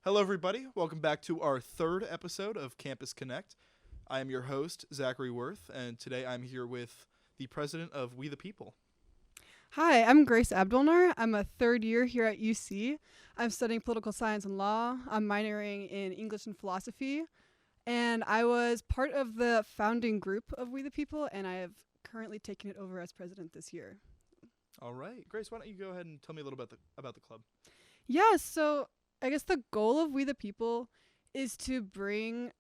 Hello, everybody. Welcome back to our third episode of Campus Connect. I am your host, Zachary Worth, and today I'm here with the president of We the People. Hi, I'm Grace Abdelnour. I'm a third year here at UC. I'm studying political science and law. I'm minoring in English and philosophy. And I was part of the founding group of We the People, and I have currently taken it over as president this year. All right. Grace, why don't you go ahead and tell me a little bit about the club? Yeah, so I guess the goal of We the People is to bring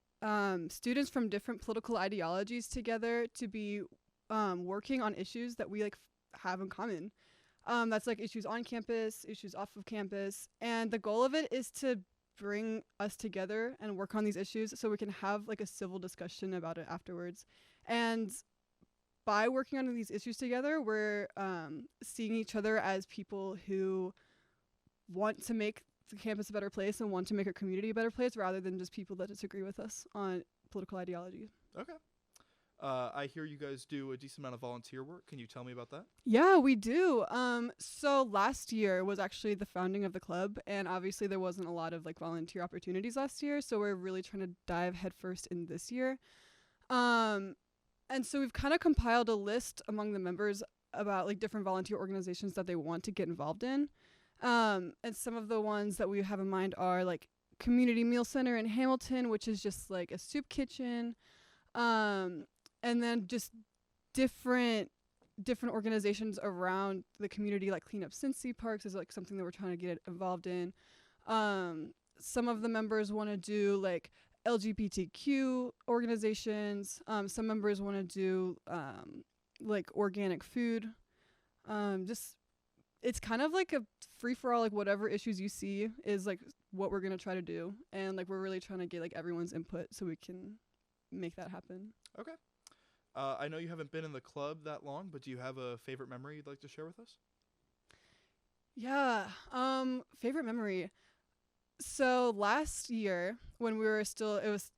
students from different political ideologies together to be working on issues that we have in common. That's like issues on campus, issues off of campus. And the goal of it is to bring us together and work on these issues so we can have like a civil discussion about it afterwards. And by working on these issues together, we're seeing each other as people who want to make the campus a better place and want to make our community a better place rather than just people that disagree with us on political ideology. Okay. I hear you guys do a decent amount of volunteer work. Can you tell me about that? Yeah, we do. So last year was actually the founding of the club, and obviously there wasn't a lot of like volunteer opportunities last year, so we're really trying to dive headfirst in this year. And so we've kind of compiled a list among the members about like different volunteer organizations that they want to get involved in. And some of the ones that we have in mind are like Community Meal Center in Hamilton, which is just like a soup kitchen. And then just different organizations around the community, like Clean Up Cincy Parks is like something that we're trying to get involved in. Some of the members want to do like LGBTQ organizations. Some members want to do like organic food. Just it's kind of like a free for all, like whatever issues you see is like what we're gonna try to do, and like we're really trying to get like everyone's input so we can make that happen. Okay. I know you haven't been in the club that long, but do you have a favorite memory you'd like to share with us? Yeah. Favorite memory. So last year when we were still, it was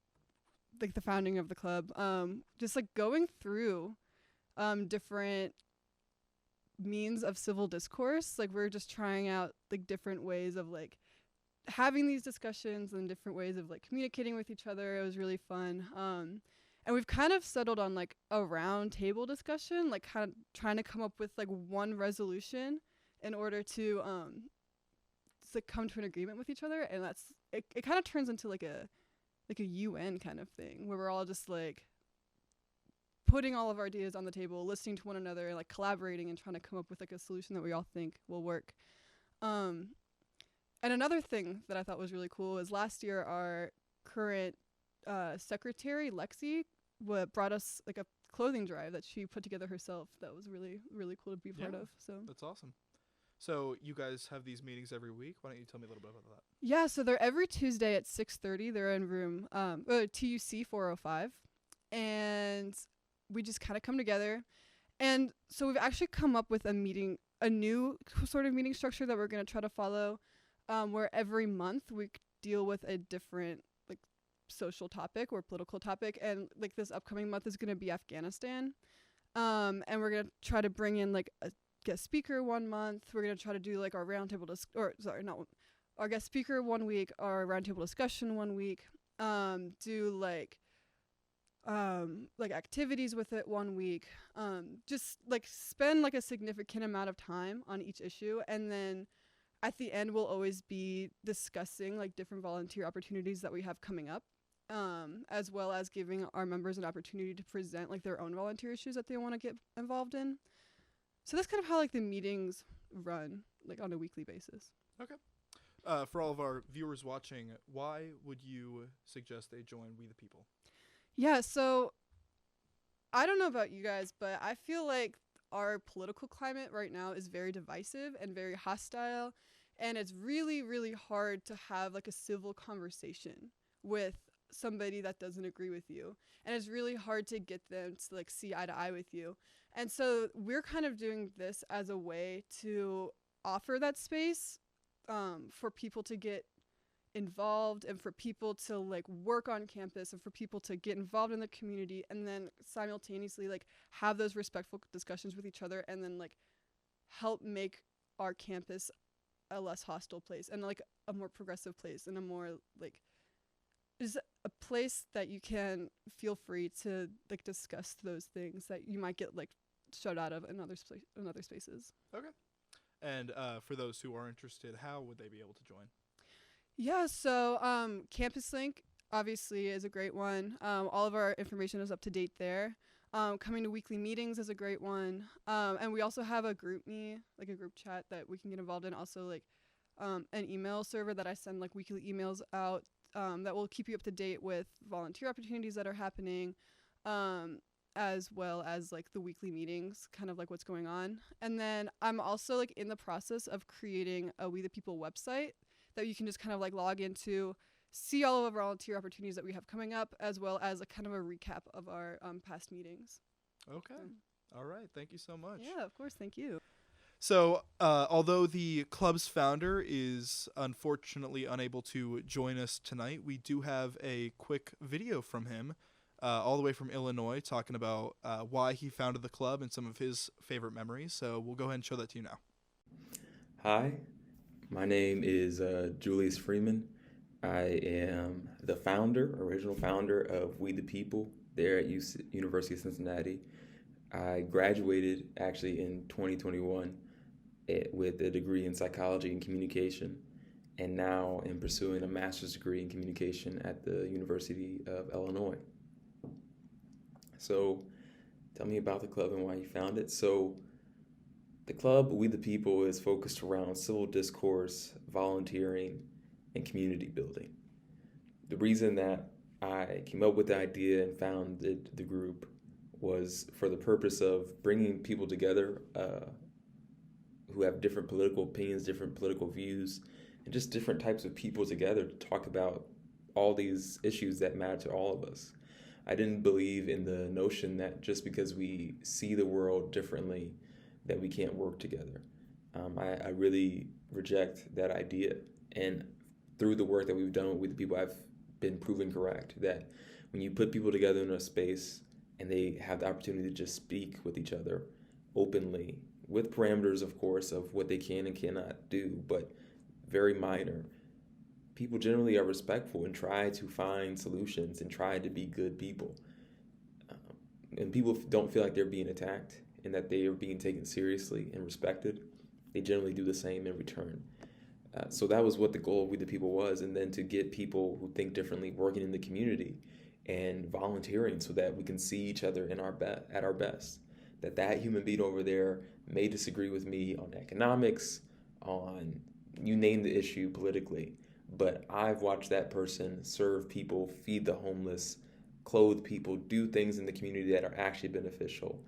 like the founding of the club, just like going through different means of civil discourse. Like we're just trying out like different ways of like having these discussions and different ways of like communicating with each other. It was really fun. And we've kind of settled on like a round table discussion, like kind of trying to come up with like one resolution in order to like come to an agreement with each other. And that's it kind of turns into like a UN kind of thing where we're all just like putting all of our ideas on the table, listening to one another, and like collaborating and trying to come up with like a solution that we all think will work. And another thing that I thought was really cool is last year our current secretary Lexi brought us like a clothing drive that she put together herself. That was really, really cool to be a part of. So that's awesome. So you guys have these meetings every week. Why don't you tell me a little bit about that? Yeah, so they're every Tuesday at 6:30. They're in room TUC 405, and we just kind of come together. And so we've actually come up with a new sort of meeting structure that we're going to try to follow, where every month we deal with a different like social topic or political topic. And like this upcoming month is going to be Afghanistan. And we're going to try to bring in like a guest speaker one month. We're going to try to do like our roundtable our guest speaker one week, our roundtable discussion one week, do like activities with it one week, just like spend like a significant amount of time on each issue, and then at the end we'll always be discussing like different volunteer opportunities that we have coming up, as well as giving our members an opportunity to present like their own volunteer issues that they want to get involved in. So that's kind of how like the meetings run like on a weekly basis. Okay. For all of our viewers watching, why would you suggest they join We the People? Yeah, so I don't know about you guys, but I feel like our political climate right now is very divisive and very hostile, and it's really, really hard to have like a civil conversation with somebody that doesn't agree with you, and it's really hard to get them to like see eye to eye with you. And so we're kind of doing this as a way to offer that space for people to get involved and for people to like work on campus and for people to get involved in the community, and then simultaneously like have those respectful discussions with each other, and then like help make our campus a less hostile place and like a more progressive place and a more like just a place that you can feel free to like discuss those things that you might get like shut out of in other spaces. Okay. And for those who are interested, how would they be able to join? Yeah, so Campus Link obviously is a great one. All of our information is up to date there. Coming to weekly meetings is a great one. And we also have a group like a group chat that we can get involved in. Also like an email server that I send like weekly emails out that will keep you up to date with volunteer opportunities that are happening, as well as like the weekly meetings, kind of like what's going on. And then I'm also like in the process of creating a We the People website that you can just kind of like log into, see all of our volunteer opportunities that we have coming up, as well as a kind of a recap of our past meetings. Okay. All right. Thank you so much. Yeah, of course. Thank you. So, although the club's founder is unfortunately unable to join us tonight, we do have a quick video from him, all the way from Illinois, talking about why he founded the club and some of his favorite memories. So we'll go ahead and show that to you now. Hi, my name is Julius Freeman. I am the original founder of We the People there at University of Cincinnati. I graduated actually in 2021 with a degree in psychology and communication, and now am pursuing a master's degree in communication at the University of Illinois. So tell me about the club and why you found it. So the club, We the People, is focused around civil discourse, volunteering, and community building. The reason that I came up with the idea and founded the group was for the purpose of bringing people together who have different political opinions, different political views, and just different types of people together to talk about all these issues that matter to all of us. I didn't believe in the notion that just because we see the world differently that we can't work together. I really reject that idea. And through the work that we've done with the people, I've been proven correct that when you put people together in a space and they have the opportunity to just speak with each other openly, with parameters, of course, of what they can and cannot do, but very minor, people generally are respectful and try to find solutions and try to be good people. And people don't feel like they're being attacked and that they are being taken seriously and respected. They generally do the same in return. So that was what the goal of We the People was, and then to get people who think differently working in the community and volunteering so that we can see each other at our best. That human being over there may disagree with me on economics, on you name the issue politically, but I've watched that person serve people, feed the homeless, clothe people, do things in the community that are actually beneficial.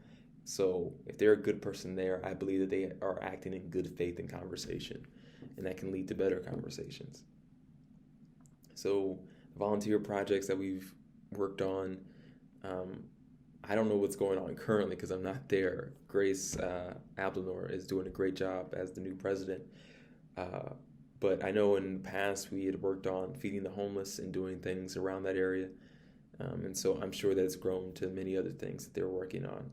So if they're a good person there, I believe that they are acting in good faith in conversation, and that can lead to better conversations. So volunteer projects that we've worked on, I don't know what's going on currently because I'm not there. Grace Abdelnour is doing a great job as the new president. But I know in the past we had worked on feeding the homeless and doing things around that area. And so I'm sure that it's grown to many other things that they're working on.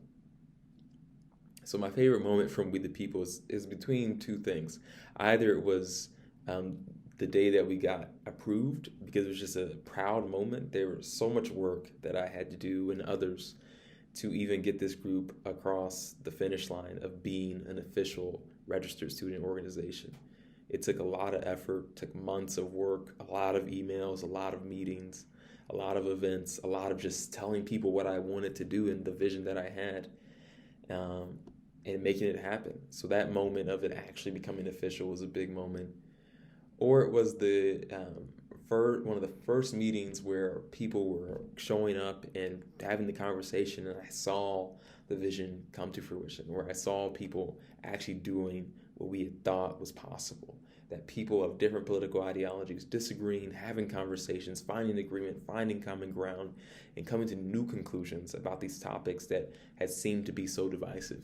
So my favorite moment from We the People is between two things. Either it was the day that we got approved, because it was just a proud moment. There was so much work that I had to do and others to even get this group across the finish line of being an official registered student organization. It took a lot of effort, took months of work, a lot of emails, a lot of meetings, a lot of events, a lot of just telling people what I wanted to do and the vision that I had, and making it happen. So that moment of it actually becoming official was a big moment. Or it was one of the first meetings where people were showing up and having the conversation, and I saw the vision come to fruition, where I saw people actually doing what we had thought was possible, that people of different political ideologies disagreeing, having conversations, finding agreement, finding common ground, and coming to new conclusions about these topics that had seemed to be so divisive.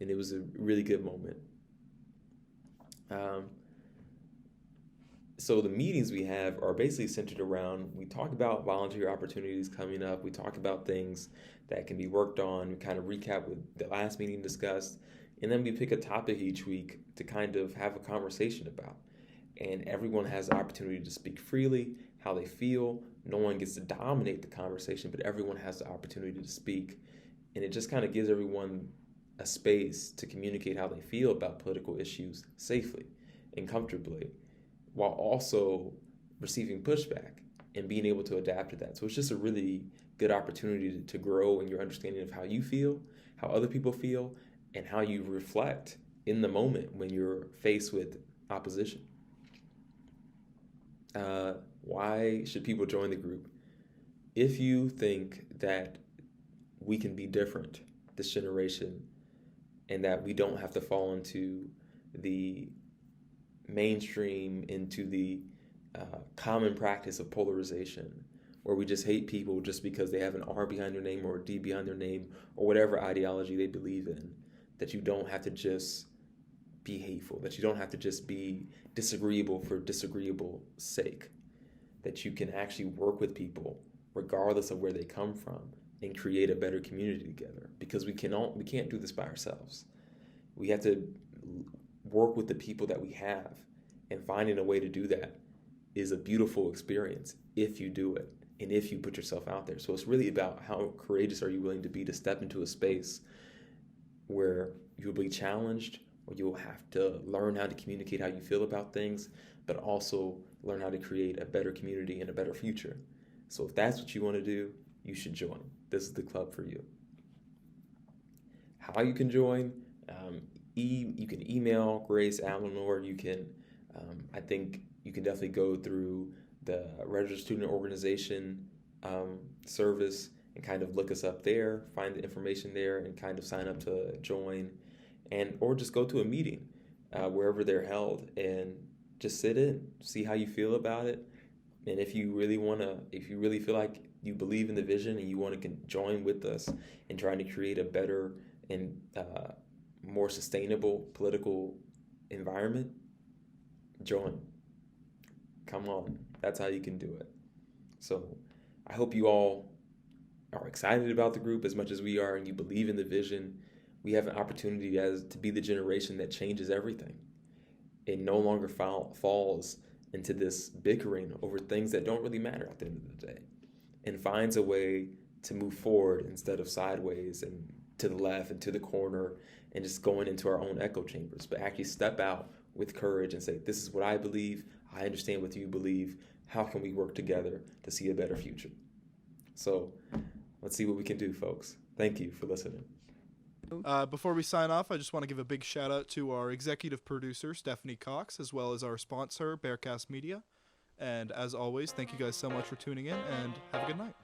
And it was a really good moment. So the meetings we have are basically centered around, we talk about volunteer opportunities coming up, we talk about things that can be worked on, we kind of recap what the last meeting discussed, and then we pick a topic each week to kind of have a conversation about. and everyone has the opportunity to speak freely, how they feel. No one gets to dominate the conversation, but everyone has the opportunity to speak. And it just kind of gives everyone a space to communicate how they feel about political issues safely and comfortably, while also receiving pushback and being able to adapt to that. So it's just a really good opportunity to grow in your understanding of how you feel, how other people feel, and how you reflect in the moment when you're faced with opposition. Why should people join the group? If you think that we can be different this generation and that we don't have to fall into the mainstream, into the common practice of polarization, where we just hate people just because they have an R behind their name or a D behind their name or whatever ideology they believe in, that you don't have to just be hateful, that you don't have to just be disagreeable for disagreeable sake, that you can actually work with people regardless of where they come from and create a better community together, because we can't do this by ourselves. We have to work with the people that we have, and finding a way to do that is a beautiful experience if you do it and if you put yourself out there. So it's really about how courageous are you willing to be to step into a space where you'll be challenged, or you'll have to learn how to communicate how you feel about things, but also learn how to create a better community and a better future. So if that's what you want to do, you should join. This is the club for you. How you can join, you can email Grace Abdelnour. You can, I think you can definitely go through the Registered Student Organization service and kind of look us up there, find the information there, and kind of sign up to join, or just go to a meeting wherever they're held and just sit in, see how you feel about it. And if you really feel like you believe in the vision and you want to join with us in trying to create a better and more sustainable political environment, join. Come on. That's how you can do it. So I hope you all are excited about the group as much as we are, and you believe in the vision. We have an opportunity to be the generation that changes everything. It no longer falls into this bickering over things that don't really matter at the end of the day, and finds a way to move forward instead of sideways and to the left and to the corner and just going into our own echo chambers, but actually step out with courage and say, this is what I believe. I understand what you believe. How can we work together to see a better future? So let's see what we can do, folks. Thank you for listening. Before we sign off, I just want to give a big shout out to our executive producer, Stephanie Cox, as well as our sponsor, Bearcast Media. And as always, thank you guys so much for tuning in, and have a good night.